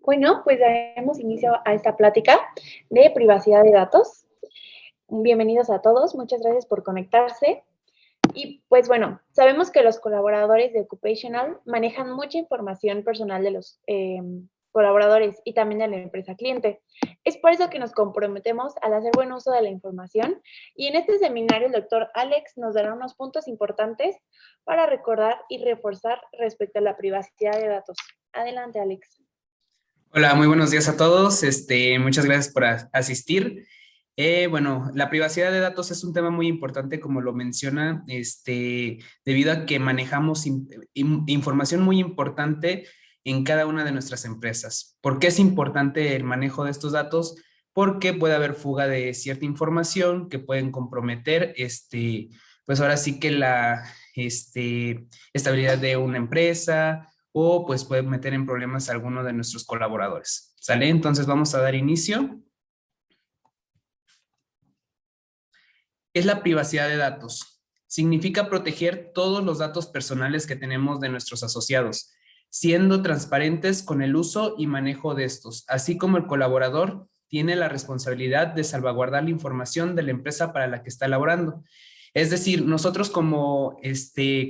Bueno, pues daremos inicio a esta plática de privacidad de datos. Bienvenidos a todos, muchas gracias por conectarse. Y pues bueno, sabemos que los colaboradores de Occupational manejan mucha información personal de los colaboradores y también de la empresa cliente. Es por eso que nos comprometemos al hacer buen uso de la información y en este seminario el doctor Alex nos dará unos puntos importantes para recordar y reforzar respecto a la privacidad de datos. Adelante, Alex. Hola, muy buenos días a todos. Muchas gracias por asistir. Bueno, la privacidad de datos es un tema muy importante, como lo menciona, debido a que manejamos información muy importante en cada una de nuestras empresas. ¿Por qué es importante el manejo de estos datos? Porque puede haber fuga de cierta información que pueden comprometer, pues ahora sí que la, estabilidad de una empresa o pues puede meter en problemas a alguno de nuestros colaboradores. ¿Sale? Entonces vamos a dar inicio. Es la privacidad de datos. Significa proteger todos los datos personales que tenemos de nuestros asociados, siendo transparentes con el uso y manejo de estos, así como el colaborador tiene la responsabilidad de salvaguardar la información de la empresa para la que está laborando. Es decir, nosotros como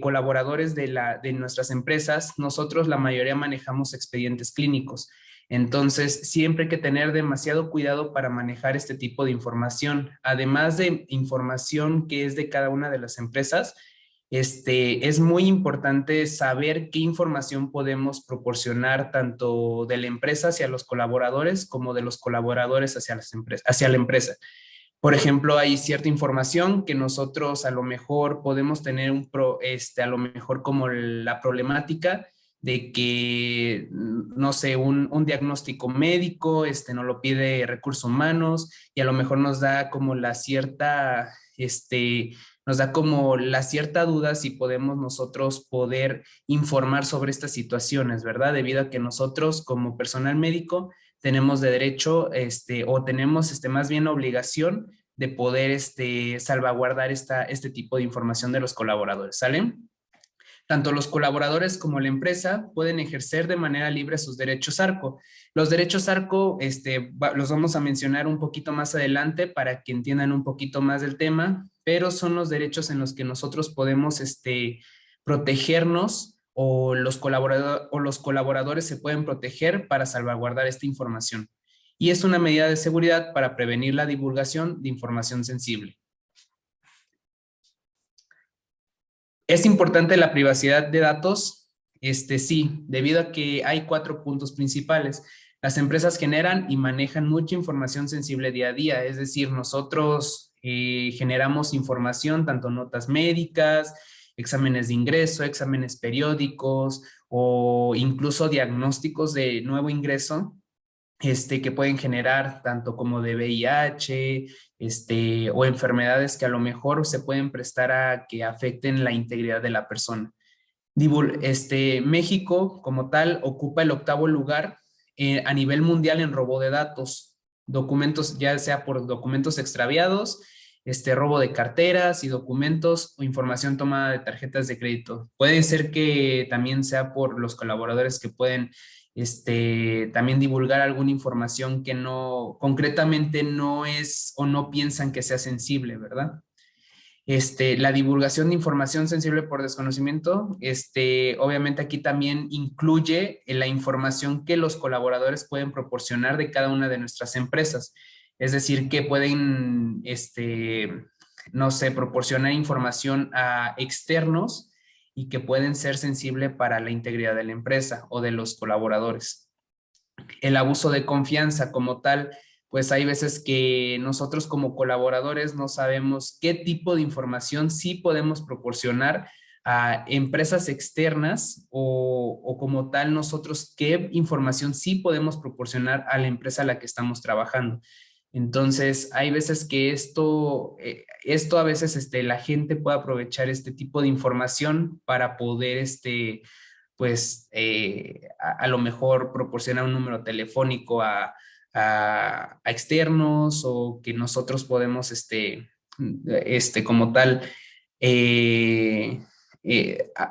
colaboradores de nuestras empresas, nosotros la mayoría manejamos expedientes clínicos. Entonces, siempre hay que tener demasiado cuidado para manejar este tipo de información. Además de información que es de cada una de las empresas, es muy importante saber qué información podemos proporcionar tanto de la empresa hacia los colaboradores como de los colaboradores hacia las empresas, hacia la empresa. Por ejemplo, hay cierta información que nosotros a lo mejor podemos tener a lo mejor como la problemática de que, no sé, un diagnóstico médico, nos lo pide recursos humanos y a lo mejor nos da como la cierta, nos da como la cierta duda si podemos nosotros poder informar sobre estas situaciones, ¿verdad? Debido a que nosotros como personal médico tenemos de derecho, o tenemos más bien obligación de poder salvaguardar este tipo de información de los colaboradores, ¿sale? Tanto los colaboradores como la empresa pueden ejercer de manera libre sus derechos ARCO. Los derechos ARCO los vamos a mencionar un poquito más adelante para que entiendan un poquito más del tema, pero son los derechos en los que nosotros podemos protegernos o los colaboradores se pueden proteger para salvaguardar esta información. Y es una medida de seguridad para prevenir la divulgación de información sensible. ¿Es importante la privacidad de datos? Sí, debido a que hay 4 puntos principales. Las empresas generan y manejan mucha información sensible día a día, es decir, nosotros generamos información, tanto notas médicas, exámenes de ingreso, exámenes periódicos o incluso diagnósticos de nuevo ingreso, que pueden generar tanto como de VIH, o enfermedades que a lo mejor se pueden prestar a que afecten la integridad de la persona. México como tal ocupa el 8º lugar a nivel mundial en robo de datos, documentos, ya sea por documentos extraviados, robo de carteras y documentos o información tomada de tarjetas de crédito. Puede ser que también sea por los colaboradores que pueden también divulgar alguna información que no, concretamente no es o no piensan que sea sensible, ¿verdad? La divulgación de información sensible por desconocimiento, obviamente aquí también incluye la información que los colaboradores pueden proporcionar de cada una de nuestras empresas. Es decir, que pueden, no sé, proporcionar información a externos y que pueden ser sensibles para la integridad de la empresa o de los colaboradores. El abuso de confianza como tal, pues hay veces que nosotros como colaboradores no sabemos qué tipo de información sí podemos proporcionar a empresas externas o como tal nosotros qué información sí podemos proporcionar a la empresa a la que estamos trabajando. Entonces, hay veces que esto a veces la gente puede aprovechar este tipo de información para poder pues a lo mejor proporcionar un número telefónico a externos o que nosotros podemos, como tal,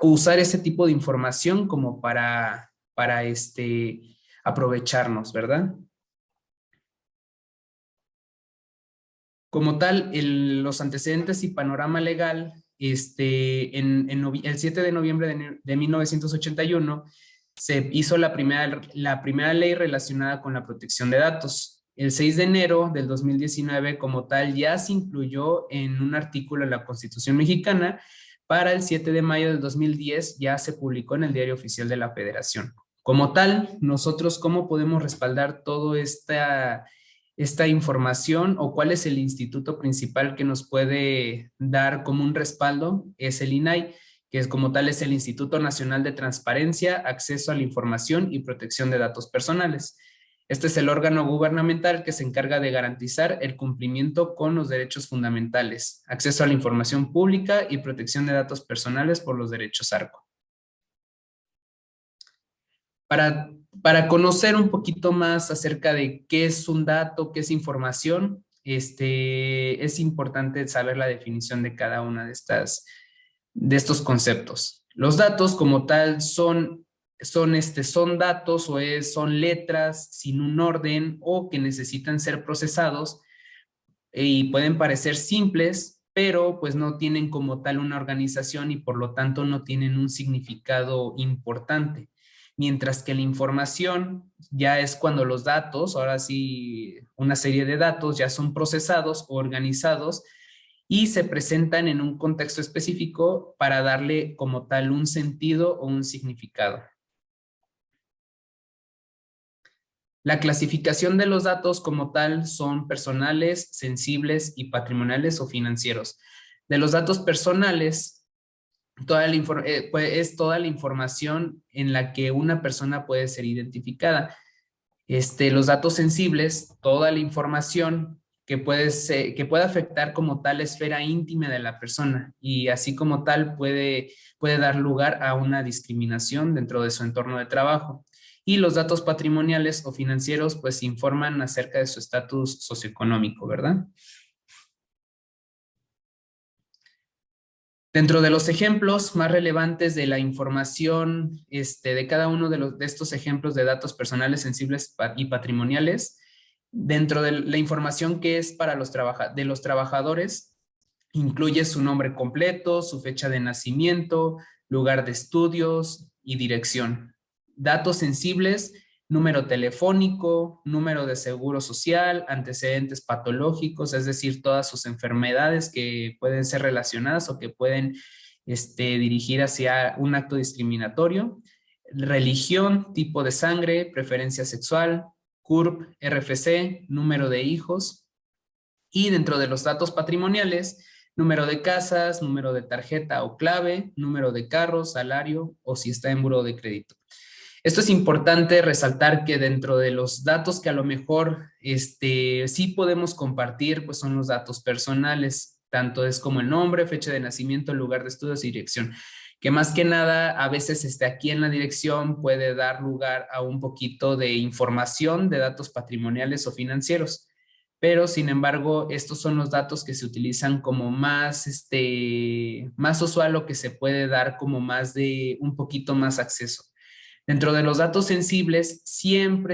usar ese tipo de información como para aprovecharnos, ¿verdad? Como tal, los antecedentes y panorama legal, el 7 de noviembre de 1981 se hizo la primera ley relacionada con la protección de datos. El 6 de enero del 2019, como tal, ya se incluyó en un artículo de la Constitución mexicana. Para el 7 de mayo del 2010 ya se publicó en el Diario Oficial de la Federación. Como tal, nosotros, ¿cómo podemos respaldar toda esta información o cuál es el instituto principal que nos puede dar como un respaldo? Es el INAI, que es como tal es el Instituto Nacional de Transparencia, Acceso a la Información y Protección de Datos Personales. Este es el órgano gubernamental que se encarga de garantizar el cumplimiento con los derechos fundamentales, acceso a la información pública y protección de datos personales por los derechos ARCO. Para conocer un poquito más acerca de qué es un dato, qué es información, es importante saber la definición de cada una de estos conceptos. Los datos como tal son datos son letras sin un orden o que necesitan ser procesados y pueden parecer simples, pero pues no tienen como tal una organización y por lo tanto no tienen un significado importante. Mientras que la información ya es cuando los datos, ahora sí, una serie de datos ya son procesados o organizados y se presentan en un contexto específico para darle como tal un sentido o un significado. La clasificación de los datos como tal son personales, sensibles y patrimoniales o financieros. De los datos personales, es toda la información en la que una persona puede ser identificada. Los datos sensibles, toda la información que puede afectar como tal la esfera íntima de la persona y así como tal puede dar lugar a una discriminación dentro de su entorno de trabajo. Y los datos patrimoniales o financieros pues informan acerca de su estatus socioeconómico, ¿verdad? Dentro de los ejemplos más relevantes de la información, de cada uno de estos ejemplos de datos personales, sensibles y patrimoniales, dentro de la información que es para de los trabajadores, incluye su nombre completo, su fecha de nacimiento, lugar de estudios y dirección. Datos sensibles, número telefónico, número de seguro social, antecedentes patológicos, es decir, todas sus enfermedades que pueden ser relacionadas o que pueden dirigir hacia un acto discriminatorio, religión, tipo de sangre, preferencia sexual, CURP, RFC, número de hijos, y dentro de los datos patrimoniales, número de casas, número de tarjeta o clave, número de carro, salario o si está en buró de crédito. Esto es importante resaltar que dentro de los datos que a lo mejor sí podemos compartir, pues son los datos personales, tanto es como el nombre, fecha de nacimiento, lugar de estudios y dirección, que más que nada a veces aquí en la dirección puede dar lugar a un poquito de información de datos patrimoniales o financieros, pero sin embargo estos son los datos que se utilizan como más usual o que se puede dar como más de un poquito más acceso. Dentro de los datos sensibles, siempre,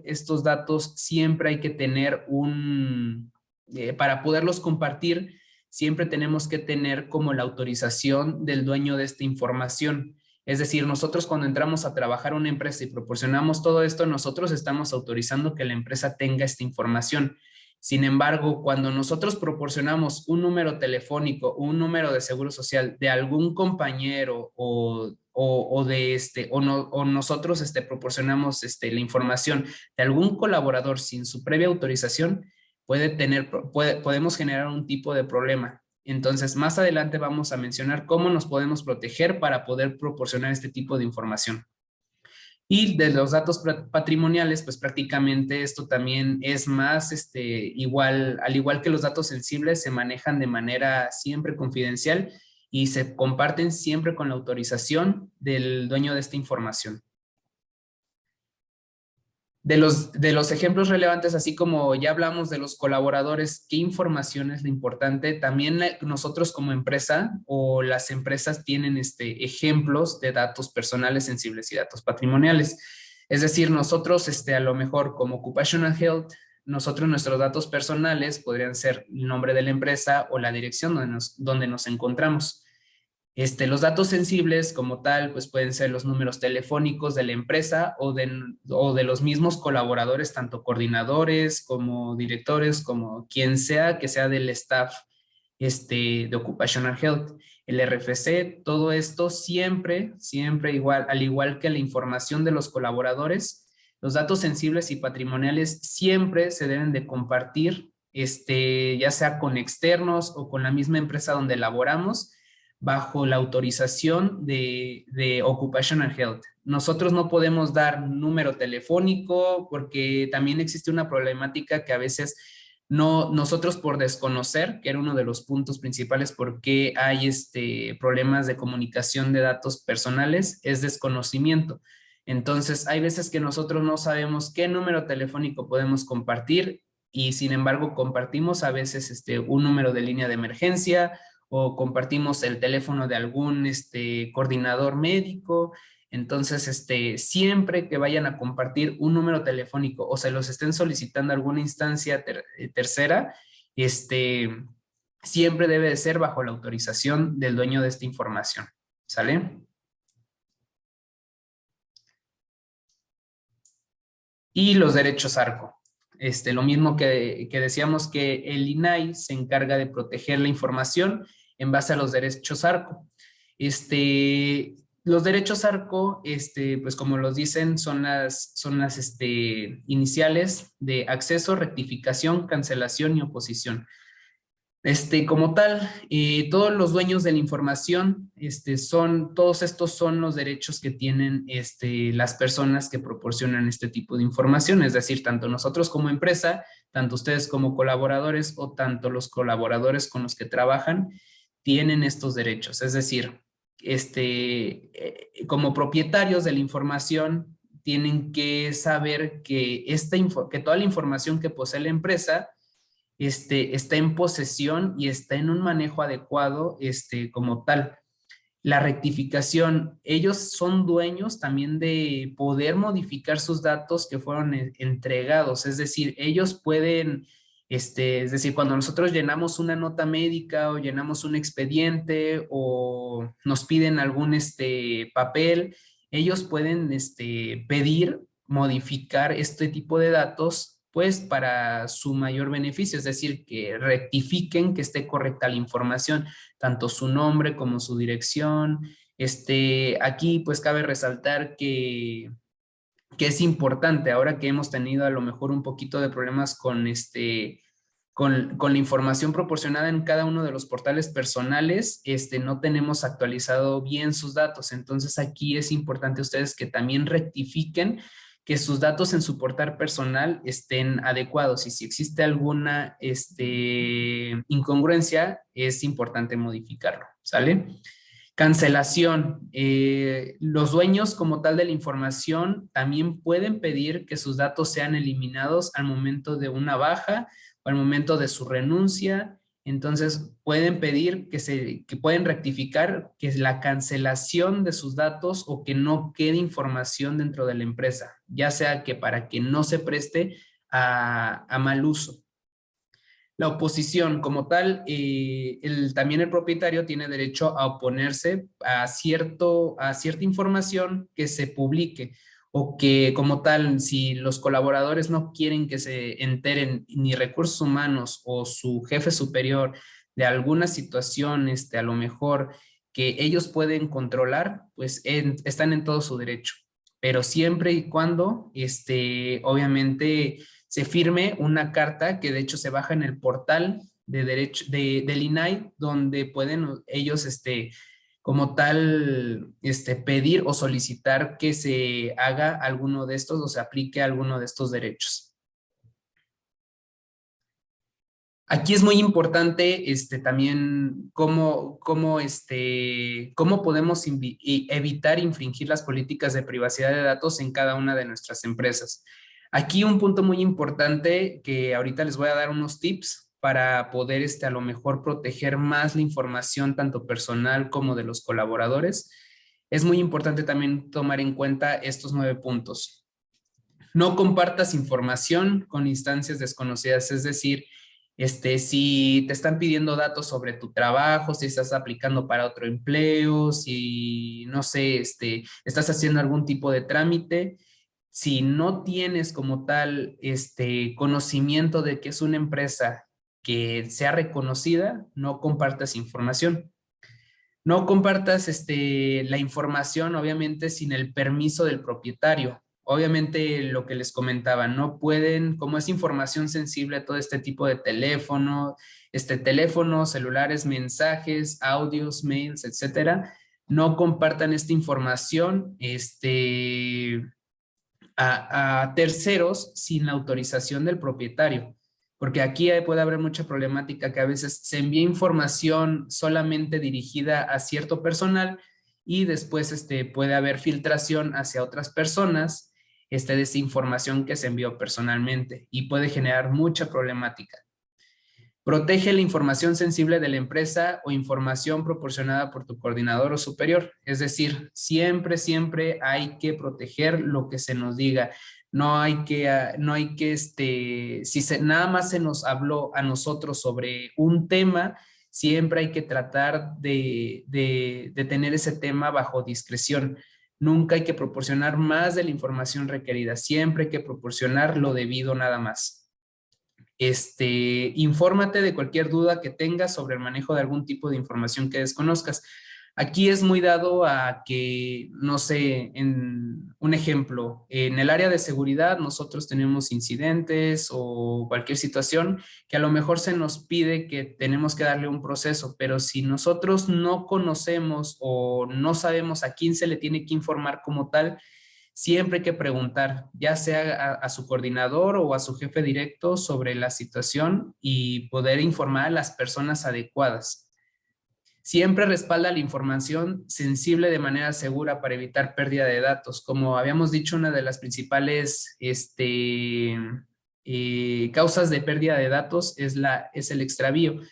estos datos siempre hay que tener para poderlos compartir, siempre tenemos que tener como la autorización del dueño de esta información. Es decir, nosotros cuando entramos a trabajar en una empresa y proporcionamos todo esto, nosotros estamos autorizando que la empresa tenga esta información. Sin embargo, cuando nosotros proporcionamos un número telefónico, un número de seguro social de algún compañero o nosotros proporcionamos la información de algún colaborador sin su previa autorización, podemos generar un tipo de problema. Entonces, más adelante vamos a mencionar cómo nos podemos proteger para poder proporcionar este tipo de información. Y de los datos patrimoniales, pues prácticamente esto también es más igual, al igual que los datos sensibles, se manejan de manera siempre confidencial y se comparten siempre con la autorización del dueño de esta información. De los ejemplos relevantes, así como ya hablamos de los colaboradores, ¿qué información es lo importante? También nosotros como empresa o las empresas tienen ejemplos de datos personales sensibles y datos patrimoniales. Es decir, nosotros a lo mejor como Occupational Health, nosotros nuestros datos personales podrían ser el nombre de la empresa o la dirección donde nos encontramos. Los datos sensibles como tal, pues pueden ser los números telefónicos de la empresa o de los mismos colaboradores, tanto coordinadores como directores, como quien sea que sea del staff de Occupational Health. El RFC, todo esto siempre igual, al igual que la información de los colaboradores, los datos sensibles y patrimoniales siempre se deben de compartir, ya sea con externos o con la misma empresa donde laboramos, bajo la autorización de Occupational Health. Nosotros no podemos dar número telefónico porque también existe una problemática que a veces no, nosotros por desconocer, que era uno de los puntos principales por qué hay problemas de comunicación de datos personales, es desconocimiento. Entonces, hay veces que nosotros no sabemos qué número telefónico podemos compartir y sin embargo compartimos a veces un número de línea de emergencia o compartimos el teléfono de algún coordinador médico. Entonces, siempre que vayan a compartir un número telefónico o se los estén solicitando a alguna instancia tercera, siempre debe de ser bajo la autorización del dueño de esta información. ¿Sale? Y los derechos ARCO. Lo mismo que decíamos que el INAI se encarga de proteger la información en base a los derechos ARCO. Los derechos ARCO, pues como los dicen, son las iniciales de acceso, rectificación, cancelación y oposición. Como tal, todos los dueños de la información, todos estos son los derechos que tienen las personas que proporcionan este tipo de información, es decir, tanto nosotros como empresa, tanto ustedes como colaboradores o tanto los colaboradores con los que trabajan, tienen estos derechos. Es decir, como propietarios de la información, tienen que saber que, que toda la información que posee la empresa está en posesión y está en un manejo adecuado como tal. La rectificación, ellos son dueños también de poder modificar sus datos que fueron entregados, es decir, ellos pueden, es decir, cuando nosotros llenamos una nota médica o llenamos un expediente o nos piden algún papel, ellos pueden pedir modificar este tipo de datos pues para su mayor beneficio, es decir, que rectifiquen que esté correcta la información, tanto su nombre como su dirección. Aquí pues cabe resaltar que es importante, ahora que hemos tenido a lo mejor un poquito de problemas con la información proporcionada en cada uno de los portales personales, no tenemos actualizado bien sus datos. Entonces aquí es importante ustedes que también rectifiquen que sus datos en su portal personal estén adecuados y si existe alguna incongruencia, es importante modificarlo, ¿sale? Cancelación. Los dueños como tal de la información también pueden pedir que sus datos sean eliminados al momento de una baja o al momento de su renuncia. Entonces pueden pedir que pueden rectificar que es la cancelación de sus datos o que no quede información dentro de la empresa, ya sea que para que no se preste a mal uso. La oposición como tal, también el propietario tiene derecho a oponerse a cierta información que se publique o que como tal, si los colaboradores no quieren que se enteren ni recursos humanos o su jefe superior de alguna situación, a lo mejor que ellos pueden controlar, pues están en todo su derecho. Pero siempre y cuando, obviamente, se firme una carta que de hecho se baja en el portal de derecho del INAI, donde pueden ellos como tal pedir o solicitar que se haga alguno de estos o se aplique alguno de estos derechos. Aquí es muy importante también cómo podemos evitar infringir las políticas de privacidad de datos en cada una de nuestras empresas. Aquí un punto muy importante que ahorita les voy a dar unos tips para poder a lo mejor proteger más la información tanto personal como de los colaboradores. Es muy importante también tomar en cuenta estos 9 puntos. No compartas información con instancias desconocidas, es decir, si te están pidiendo datos sobre tu trabajo, si estás aplicando para otro empleo, si, no sé, estás haciendo algún tipo de trámite, si no tienes como tal, conocimiento de que es una empresa que sea reconocida, no compartas información. No compartas la información, obviamente, sin el permiso del propietario. Obviamente, lo que les comentaba, no pueden, como es información sensible, todo este tipo de teléfonos, celulares, mensajes, audios, mails, etcétera, no compartan esta información, a terceros sin la autorización del propietario, porque aquí puede haber mucha problemática que a veces se envía información solamente dirigida a cierto personal y después puede haber filtración hacia otras personas de esa información que se envió personalmente y puede generar mucha problemática. Protege la información sensible de la empresa o información proporcionada por tu coordinador o superior. Es decir, siempre hay que proteger lo que se nos diga. Si nada más se nos habló a nosotros sobre un tema, siempre hay que tratar de tener ese tema bajo discreción. Nunca hay que proporcionar más de la información requerida. Siempre hay que proporcionar lo debido nada más. Infórmate de cualquier duda que tengas sobre el manejo de algún tipo de información que desconozcas. Aquí es muy dado a que, no sé, en un ejemplo, en el área de seguridad nosotros tenemos incidentes o cualquier situación que a lo mejor se nos pide que tenemos que darle un proceso, pero si nosotros no conocemos o no sabemos a quién se le tiene que informar como tal, siempre hay que preguntar, ya sea a su coordinador o a su jefe directo sobre la situación y poder informar a las personas adecuadas. Siempre respalda la información sensible de manera segura para evitar pérdida de datos. Como habíamos dicho, una de las principales causas de pérdida de datos es el extravío.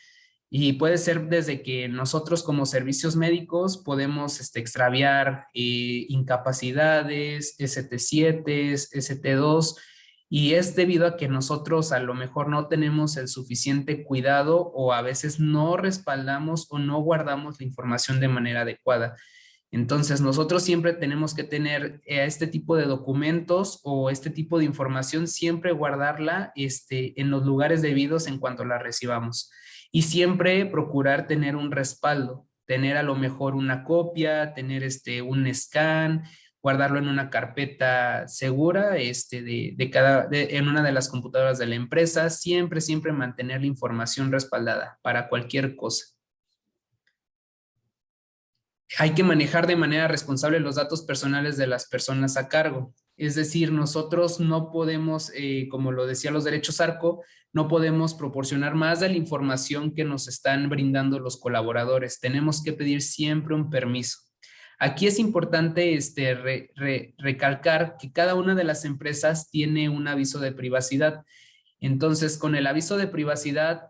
Y puede ser desde que nosotros como servicios médicos podemos extraviar incapacidades, ST7, ST2, y es debido a que nosotros a lo mejor no tenemos el suficiente cuidado o a veces no respaldamos o no guardamos la información de manera adecuada. Entonces, nosotros siempre tenemos que tener este tipo de documentos o este tipo de información, siempre guardarla en los lugares debidos en cuanto la recibamos. Y siempre procurar tener un respaldo, tener a lo mejor una copia, tener un scan, guardarlo en una carpeta segura en una de las computadoras de la empresa, siempre mantener la información respaldada para cualquier cosa. Hay que manejar de manera responsable los datos personales de las personas a cargo. Es decir, nosotros no podemos, como lo decía los derechos ARCO, no podemos proporcionar más de la información que nos están brindando los colaboradores. Tenemos que pedir siempre un permiso. Aquí es importante recalcar que cada una de las empresas tiene un aviso de privacidad. Entonces, con el aviso de privacidad,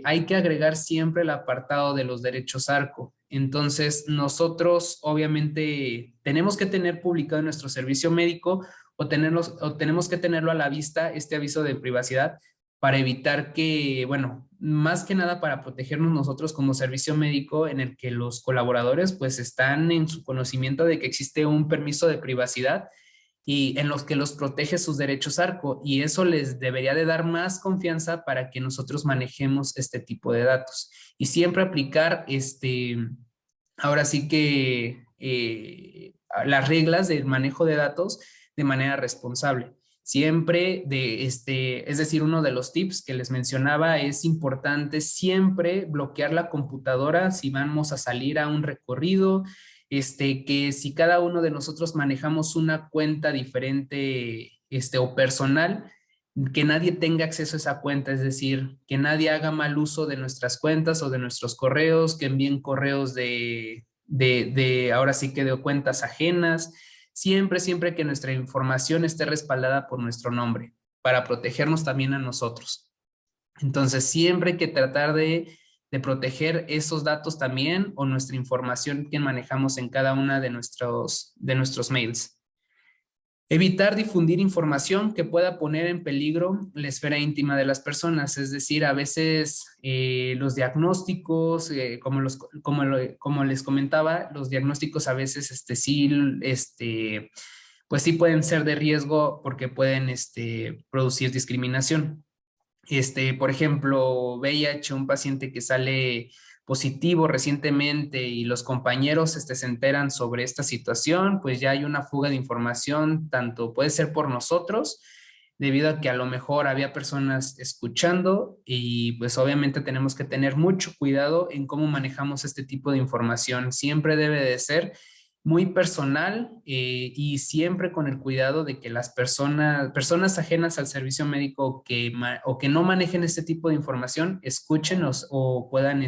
hay que agregar siempre el apartado de los derechos ARCO. Entonces, nosotros obviamente tenemos que tener publicado en nuestro servicio médico o tenemos que tenerlo a la vista, este aviso de privacidad, para evitar que, bueno, más que nada para protegernos nosotros como servicio médico en el que los colaboradores pues están en su conocimiento de que existe un permiso de privacidad y en los que los protege sus derechos ARCO, y eso les debería de dar más confianza para que nosotros manejemos este tipo de datos y siempre aplicar ahora sí que las reglas del manejo de datos de manera responsable. Siempre es decir, uno de los tips que les mencionaba, es importante siempre bloquear la computadora si vamos a salir a un recorrido, que si cada uno de nosotros manejamos una cuenta diferente, o personal, que nadie tenga acceso a esa cuenta, es decir, que nadie haga mal uso de nuestras cuentas o de nuestros correos, que envíen correos ahora sí que de cuentas ajenas, siempre que nuestra información esté respaldada por nuestro nombre, para protegernos también a nosotros. Entonces, siempre hay que tratar de proteger esos datos también o nuestra información que manejamos en cada una de nuestros mails. Evitar difundir información que pueda poner en peligro la esfera íntima de las personas, es decir, a veces los diagnósticos, como les comentaba, los diagnósticos a veces sí, pues sí pueden ser de riesgo porque pueden producir discriminación. Por ejemplo, VIH, un paciente que sale positivo recientemente y los compañeros se enteran sobre esta situación, pues ya hay una fuga de información, tanto puede ser por nosotros, debido a que a lo mejor había personas escuchando y pues obviamente tenemos que tener mucho cuidado en cómo manejamos este tipo de información. Siempre debe de ser muy personal y siempre con el cuidado de que las personas ajenas al servicio médico o que no manejen este tipo de información, escuchen o puedan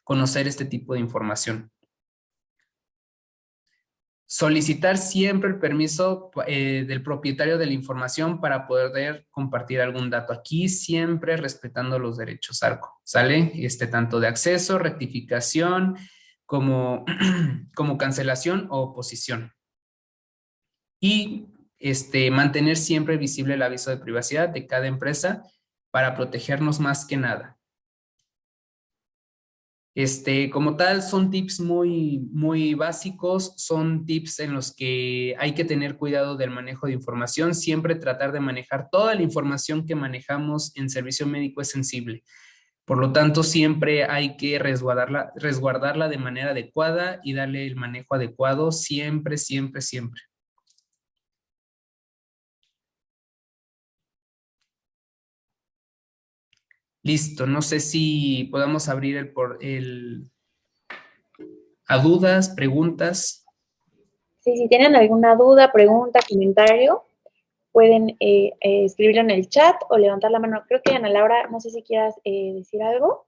conocer este tipo de información. Solicitar siempre el permiso del propietario de la información para poder compartir algún dato. Aquí siempre respetando los derechos ARCO, ¿sale? Tanto de acceso, rectificación, como, como cancelación o oposición. Y mantener siempre visible el aviso de privacidad de cada empresa para protegernos más que nada. Como tal, son tips muy, muy básicos, son tips en los que hay que tener cuidado del manejo de información, siempre tratar de manejar toda la información que manejamos en servicio médico es sensible. Por lo tanto, siempre hay que resguardarla de manera adecuada y darle el manejo adecuado siempre, siempre, siempre. Listo, no sé si podamos abrir a dudas, preguntas. Sí, si tienen alguna duda, pregunta, comentario, pueden escribirlo en el chat o levantar la mano. Creo que Ana Laura, no sé si quieras decir algo.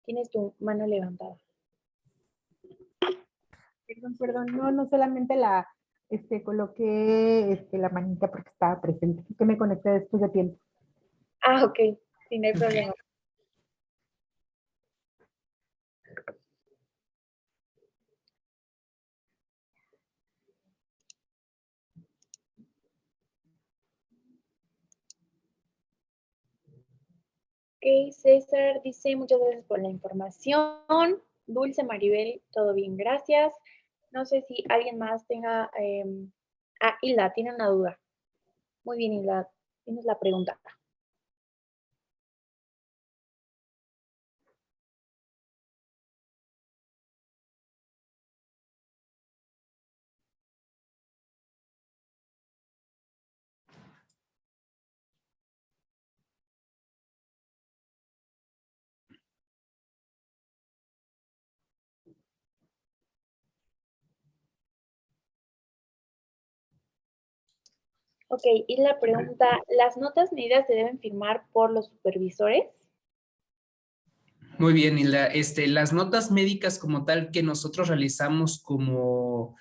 Tienes tu mano levantada. Perdón, no solamente coloqué la manita porque estaba presente, es que me conecté después de tiempo. Ah, ok, sí, no hay problema. Ok, César dice, muchas gracias por la información. Dulce Maribel, todo bien, gracias. No sé si alguien más tenga... Hilda, tiene una duda. Muy bien, Hilda, tienes la pregunta. Ok, y la pregunta, ¿las notas medidas se deben firmar por los supervisores? Muy bien, Hilda. Las notas médicas como tal que nosotros realizamos como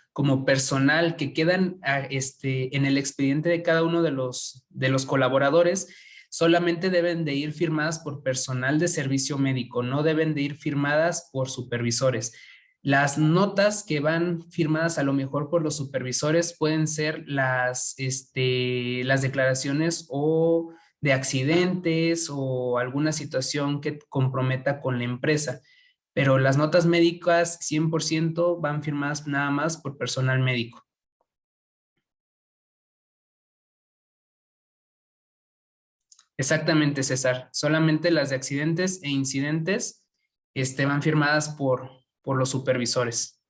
personal que quedan en el expediente de cada uno de los colaboradores, solamente deben de ir firmadas por personal de servicio médico, no deben de ir firmadas por supervisores. Las notas que van firmadas a lo mejor por los supervisores pueden ser las declaraciones o de accidentes o alguna situación que comprometa con la empresa. Pero las notas médicas 100% van firmadas nada más por personal médico. Exactamente, César. Solamente las de accidentes e incidentes van firmadas por los supervisores.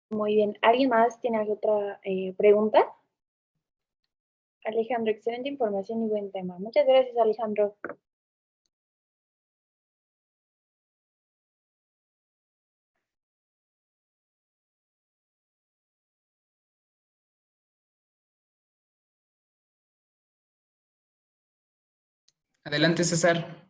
Muy bien. ¿Alguien más tiene alguna otra pregunta? Alejandro, excelente información y buen tema. Muchas gracias, Alejandro. Adelante, César.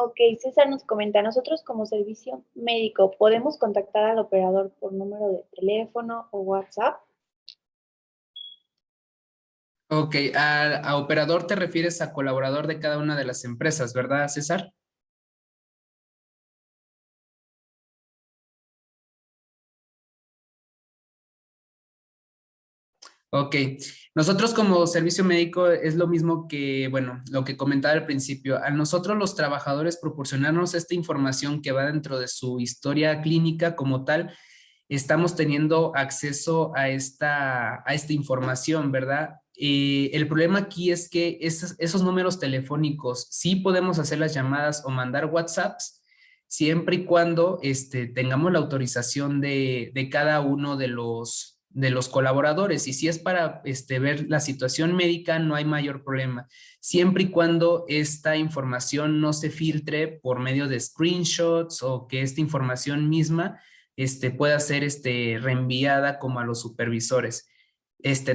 Ok, César nos comenta, nosotros como servicio médico, ¿podemos contactar al operador por número de teléfono o WhatsApp? Ok, a operador te refieres a colaborador de cada una de las empresas, ¿verdad, César? Ok, nosotros como servicio médico es lo mismo que, bueno, lo que comentaba al principio. A nosotros los trabajadores proporcionarnos esta información que va dentro de su historia clínica como tal, estamos teniendo acceso a esta información, ¿verdad? El problema aquí es que esos números telefónicos sí podemos hacer las llamadas o mandar WhatsApps siempre y cuando tengamos la autorización de cada uno de los colaboradores. Y si es para ver la situación médica, no hay mayor problema. Siempre y cuando esta información no se filtre por medio de screenshots o que esta información misma pueda ser reenviada como a los supervisores.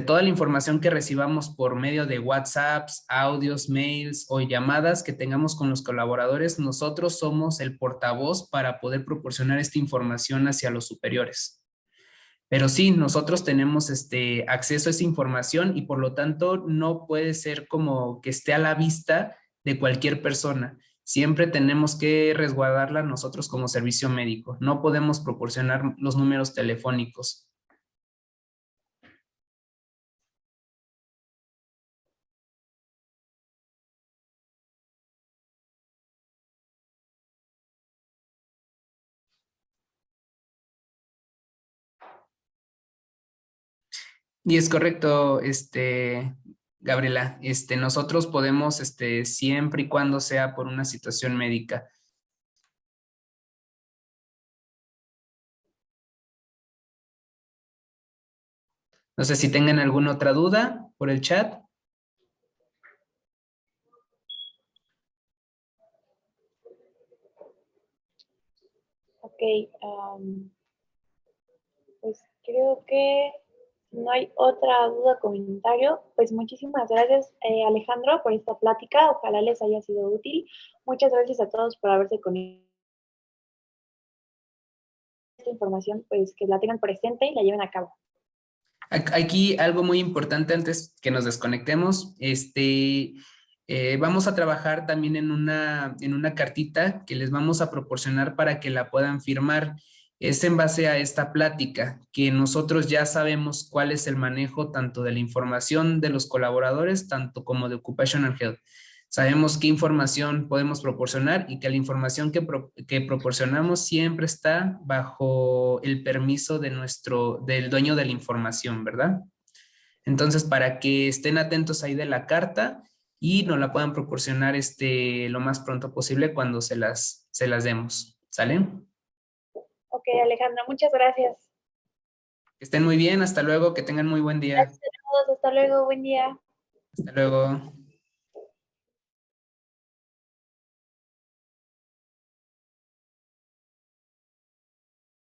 Toda la información que recibamos por medio de WhatsApps, audios, mails o llamadas que tengamos con los colaboradores, nosotros somos el portavoz para poder proporcionar esta información hacia los superiores. Pero sí, nosotros tenemos acceso a esa información y por lo tanto no puede ser como que esté a la vista de cualquier persona. Siempre tenemos que resguardarla nosotros como servicio médico. No podemos proporcionar los números telefónicos. Y es correcto, Gabriela, nosotros podemos, siempre y cuando sea por una situación médica. No sé si tengan alguna otra duda por el chat. Ok, pues creo que no hay otra duda o comentario. Pues muchísimas gracias, Alejandro, por esta plática. Ojalá les haya sido útil. Muchas gracias a todos por haberse conectado. Esta información, pues que la tengan presente y la lleven a cabo. Aquí algo muy importante antes que nos desconectemos, vamos a trabajar también en una cartita que les vamos a proporcionar para que la puedan firmar. Es en base a esta plática que nosotros ya sabemos cuál es el manejo tanto de la información de los colaboradores, tanto como de Occupational Health. Sabemos qué información podemos proporcionar y que la información que proporcionamos siempre está bajo el permiso del dueño de la información, ¿verdad? Entonces, para que estén atentos ahí de la carta y nos la puedan proporcionar lo más pronto posible cuando se las demos. ¿Sale? Ok, Alejandra, muchas gracias. Que estén muy bien, hasta luego, que tengan muy buen día. Gracias a todos, hasta luego, buen día. Hasta luego.